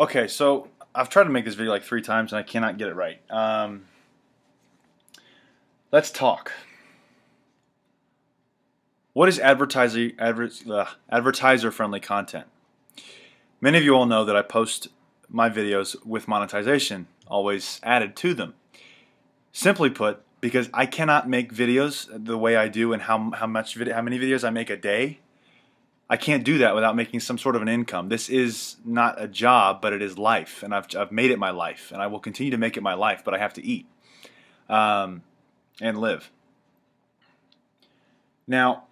Okay, so I've tried to make this video like 3 times and I cannot get it right. Let's talk. What is advertiser-friendly content? Many of you all know that I post my videos with monetization always added to them. Simply put, because I cannot make videos the way I do and how many videos I make a day, I can't do that without making some sort of an income. This is not a job, but it is life, and I've made it my life, and I will continue to make it my life, but I have to eat and live. Now,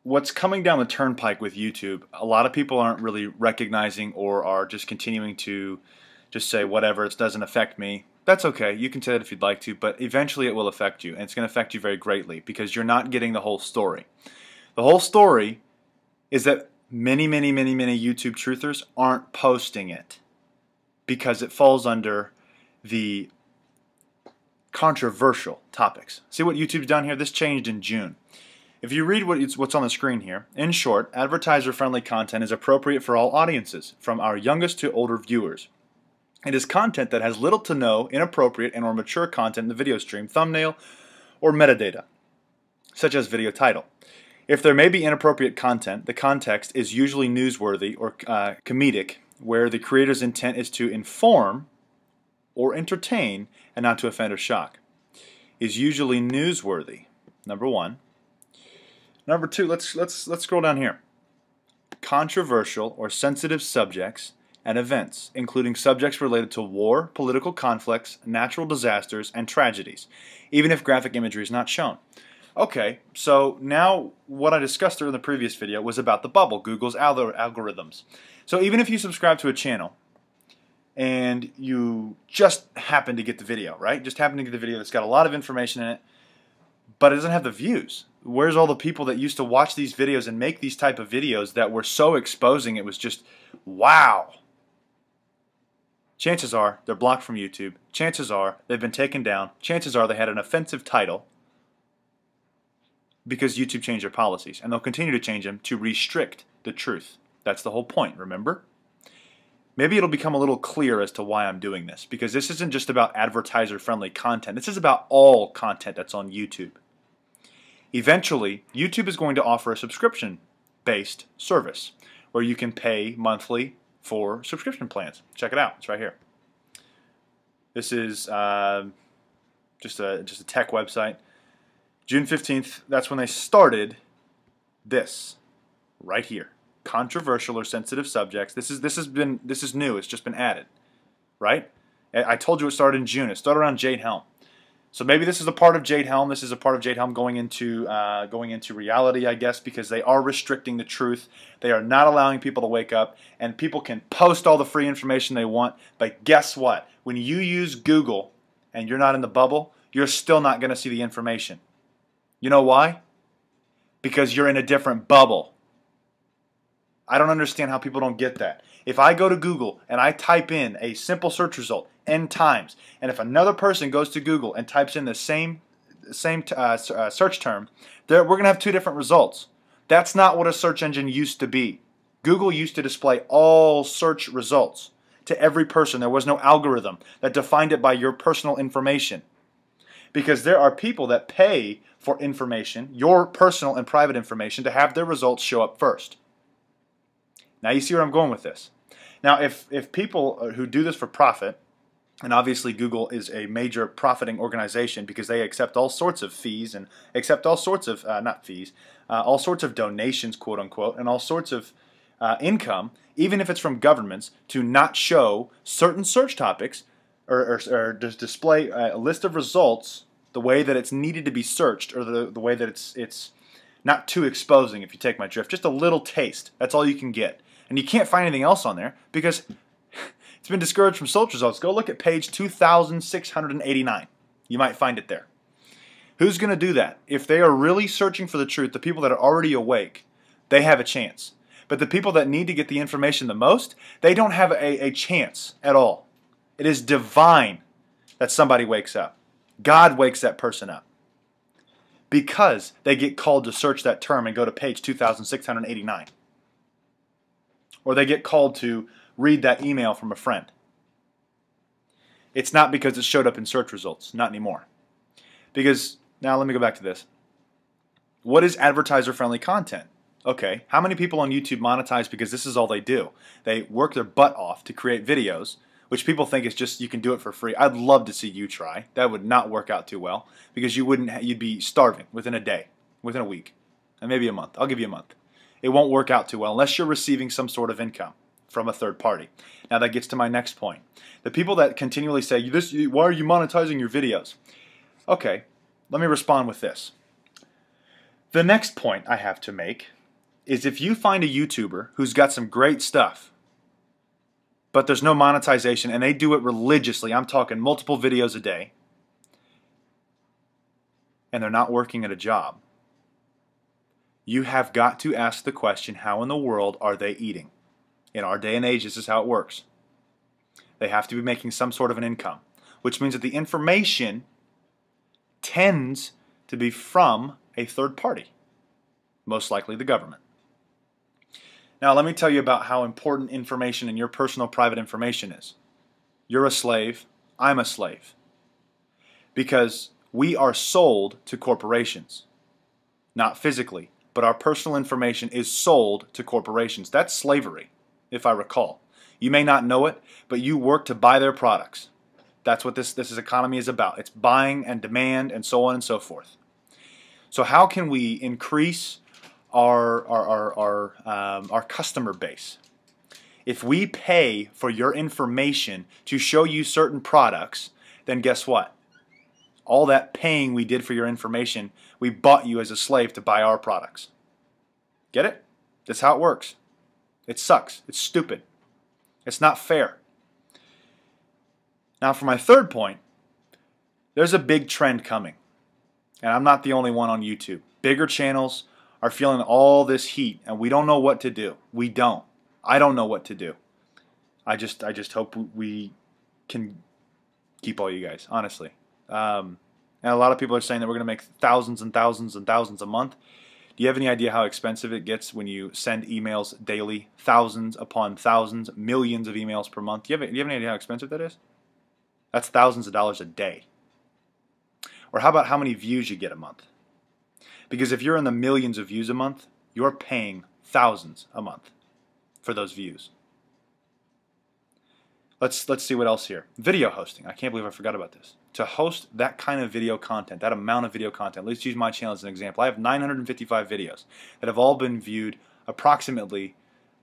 what's coming down the turnpike with YouTube, a lot of people aren't really recognizing or are just continuing to just say, whatever, it doesn't affect me. That's okay. You can say that if you'd like to, but eventually it will affect you, and it's going to affect you very greatly because you're not getting the whole story. The whole story is that many YouTube truthers aren't posting it because it falls under the controversial topics. See what YouTube's done here? This changed in June. If you read what's on the screen here, in short, advertiser-friendly content is appropriate for all audiences, from our youngest to older viewers. It is content that has little to no inappropriate and or mature content in the video stream, thumbnail, or metadata, such as video title. If there may be inappropriate content, the context is usually newsworthy or comedic, where the creator's intent is to inform or entertain and not to offend or shock. Is usually newsworthy, number one. Number two, let's scroll down here. Controversial or sensitive subjects and events, including subjects related to war, political conflicts, natural disasters, and tragedies, even if graphic imagery is not shown. Okay, so now what I discussed in the previous video was about the bubble, Google's algorithms. So even if you subscribe to a channel and you just happen to get the video, right? Just happen to get the video that's got a lot of information in it, but it doesn't have the views. Where's all the people that used to watch these videos and make these type of videos that were so exposing it was just, wow. Chances are they're blocked from YouTube. Chances are they've been taken down. Chances are they had an offensive title because YouTube changed their policies, and they'll continue to change them to restrict the truth. That's the whole point, remember? Maybe it'll become a little clear as to why I'm doing this, because this isn't just about advertiser-friendly content. This is about all content that's on YouTube. Eventually, YouTube is going to offer a subscription-based service where you can pay monthly for subscription plans. Check it out. It's right here. This is just a tech website. June 15th, that's when they started this right here. Controversial or sensitive subjects. This is new. It's just been added, right? I told you it started in June. It started around Jade Helm. So maybe this is a part of Jade Helm. This is a part of Jade Helm going into reality, I guess, because they are restricting the truth. They are not allowing people to wake up, and people can post all the free information they want. But guess what? When you use Google and you're not in the bubble, you're still not going to see the information. You know why? Because you're in a different bubble. I don't understand how people don't get that. If I go to Google and I type in a simple search result, end times, and if another person goes to Google and types in the same search term, we're going to have two different results. That's not what a search engine used to be. Google used to display all search results to every person. There was no algorithm that defined it by your personal information. Because there are people that pay for information, your personal and private information, to have their results show up first. Now you see where I'm going with this. Now if people who do this for profit, and obviously Google is a major profiting organization because they accept all sorts of fees and accept all sorts of, not fees, all sorts of donations, quote unquote, and all sorts of income, even if it's from governments, to not show certain search topics or just display a list of results the way that it's needed to be searched, or the way that it's not too exposing, if you take my drift. Just a little taste. That's all you can get. And you can't find anything else on there because it's been discouraged from search results. Go look at page 2,689. You might find it there. Who's going to do that? If they are really searching for the truth, the people that are already awake, they have a chance. But the people that need to get the information the most, they don't have a chance at all. It is divine that somebody wakes up. God wakes that person up because they get called to search that term and go to page 2,689. or they get called to read that email from a friend. It's not because it showed up in search results, not anymore. Because, now let me go back to this. What is advertiser-friendly content? Okay, how many people on YouTube monetize because this is all they do? They work their butt off to create videos, which people think is just, you can do it for free. I'd love to see you try. That would not work out too well, because you'd be starving within a day, within a week, and maybe a month. I'll give you a month. It won't work out too well unless you're receiving some sort of income from a third party. Now that gets to my next point. The people that continually say, why are you monetizing your videos? Okay, let me respond with this. The next point I have to make is, if you find a YouTuber who's got some great stuff, but there's no monetization, and they do it religiously, I'm talking multiple videos a day, and they're not working at a job, you have got to ask the question, how in the world are they eating? In our day and age, this is how it works. They have to be making some sort of an income, which means that the information tends to be from a third party, most likely the government. Now let me tell you about how important information and your personal private information is. You're a slave, I'm a slave. Because we are sold to corporations. Not physically, but our personal information is sold to corporations. That's slavery, if I recall. You may not know it, but you work to buy their products. That's what this economy is about. It's buying and demand and so on and so forth. So how can we increase our customer base? If we pay for your information to show you certain products, then guess what? All that paying we did for your information, we bought you as a slave to buy our products. Get it? That's how it works. It sucks. It's stupid. It's not fair. Now for my third point, there's a big trend coming. And I'm not the only one on YouTube. Bigger channels are feeling all this heat, and we don't know what to do. We don't. I don't know what to do. I just hope we can keep all you guys, honestly. And a lot of people are saying that we're going to make thousands and thousands and thousands a month. Do you have any idea how expensive it gets when you send emails daily? Thousands upon thousands, millions of emails per month. Do you have any idea how expensive that is? That's thousands of dollars a day. Or how about how many views you get a month? Because if you're in the millions of views a month, you're paying thousands a month for those views. Let's see what else here. Video hosting. I can't believe I forgot about this. To host that kind of video content, that amount of video content, let's use my channel as an example. I have 955 videos that have all been viewed, approximately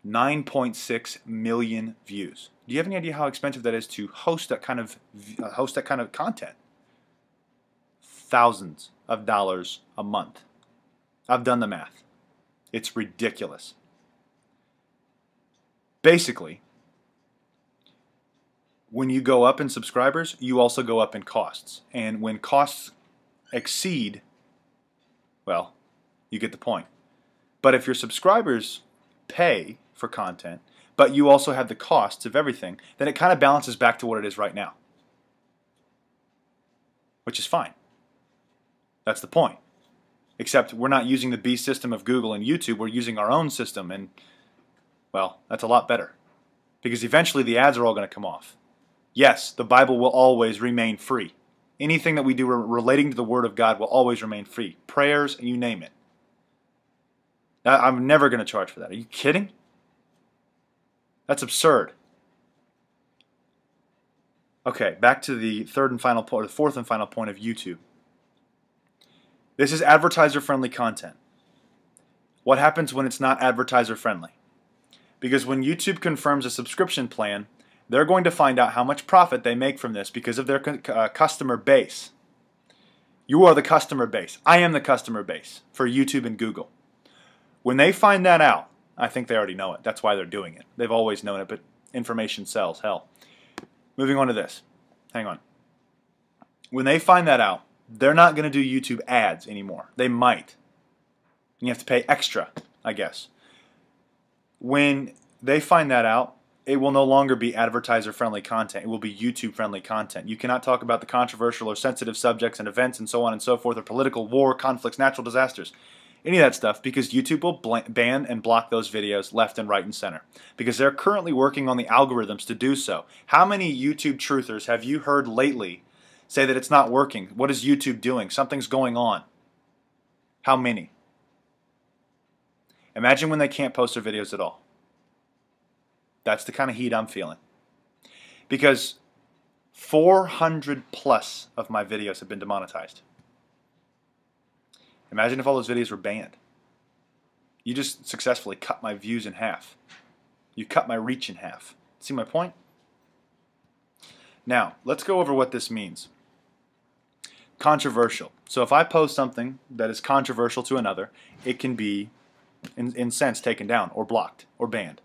9.6 million views. Do you have any idea how expensive that is to host that kind of content? Thousands of dollars a month. I've done the math. It's ridiculous. Basically, when you go up in subscribers, you also go up in costs. And when costs exceed, well, you get the point. But if your subscribers pay for content, but you also have the costs of everything, then it kind of balances back to what it is right now. Which is fine. That's the point. Except we're not using the beast system of Google and YouTube, we're using our own system, and, well, that's a lot better. Because eventually the ads are all going to come off. Yes, the Bible will always remain free. Anything that we do relating to the Word of God will always remain free. Prayers, you name it. I'm never going to charge for that. Are you kidding? That's absurd. Okay, back to the third and final point, or the fourth and final point of YouTube. This is advertiser-friendly content. What happens when it's not advertiser-friendly? Because when YouTube confirms a subscription plan, they're going to find out how much profit they make from this because of their customer base. You are the customer base. I am the customer base for YouTube and Google. When they find that out, I think they already know it. That's why they're doing it. They've always known it, but information sells. Hell. Moving on to this. Hang on. When they find that out, they're not going to do YouTube ads anymore. They might. And you have to pay extra, I guess. When they find that out, it will no longer be advertiser-friendly content. It will be YouTube-friendly content. You cannot talk about the controversial or sensitive subjects and events and so on and so forth, or political war, conflicts, natural disasters. any of that stuff, because YouTube will ban and block those videos left and right and center, because they're currently working on the algorithms to do so. How many YouTube truthers have you heard lately say that it's not working? What is YouTube doing? Something's going on. How many? Imagine when they can't post their videos at all. That's the kind of heat I'm feeling. Because 400 plus of my videos have been demonetized. Imagine if all those videos were banned. You just successfully cut my views in half. You cut my reach in half. See my point? Now, let's go over what this means. Controversial. So if I post something that is controversial to another, it can be, in sense, taken down or blocked or banned.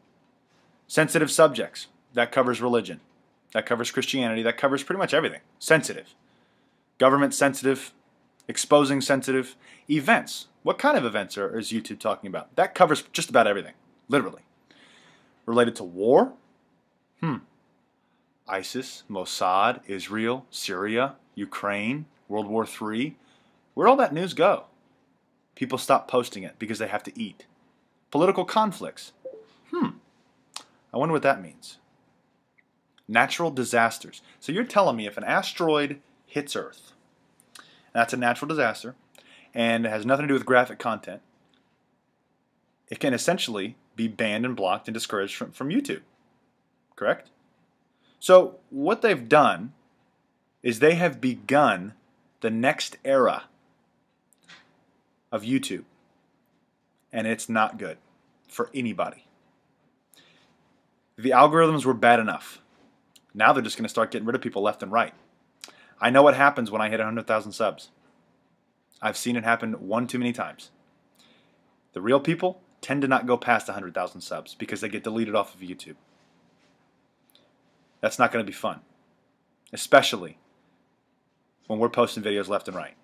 Sensitive subjects. That covers religion. That covers Christianity. That covers pretty much everything. Sensitive. Government sensitive. Exposing sensitive. Events. What kind of events is YouTube talking about? That covers just about everything. Literally. Related to war? ISIS, Mossad, Israel, Syria, Ukraine, World War III. Where'd all that news go? People stop posting it because they have to eat. Political conflicts. I wonder what that means. Natural disasters. So you're telling me if an asteroid hits Earth, that's a natural disaster, and it has nothing to do with graphic content, it can essentially be banned and blocked and discouraged from YouTube. Correct? So what they've done is they have begun the next era of YouTube. And it's not good for anybody. The algorithms were bad enough. Now they're just going to start getting rid of people left and right. I know what happens when I hit 100,000 subs. I've seen it happen one too many times. The real people tend to not go past 100,000 subs because they get deleted off of YouTube. That's not going to be fun. Especially when we're posting videos left and right.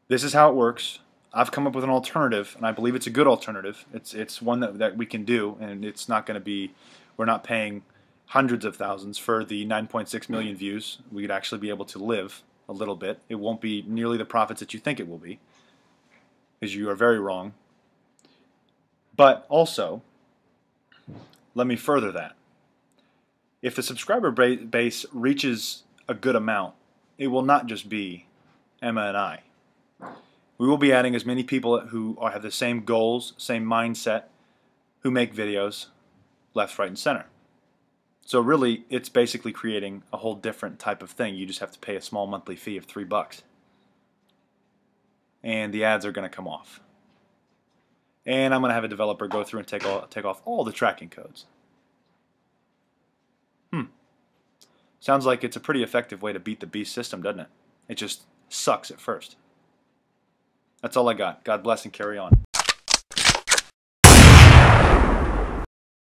This is how it works. I've come up with an alternative, and I believe it's a good alternative. It's one that we can do, and it's not going to be, we're not paying hundreds of thousands for the 9.6 million views. We'd actually be able to live a little bit. It won't be nearly the profits that you think it will be, because you are very wrong. But also, let me further that. If the subscriber base reaches a good amount, it will not just be Emma and I. We will be adding as many people who have the same goals, same mindset, who make videos left, right, and center. So really, it's basically creating a whole different type of thing. You just have to pay a small monthly fee of $3. And the ads are going to come off. And I'm going to have a developer go through and take off all the tracking codes. Sounds like it's a pretty effective way to beat the beast system, doesn't it? It just sucks at first. That's all I got. God bless and carry on.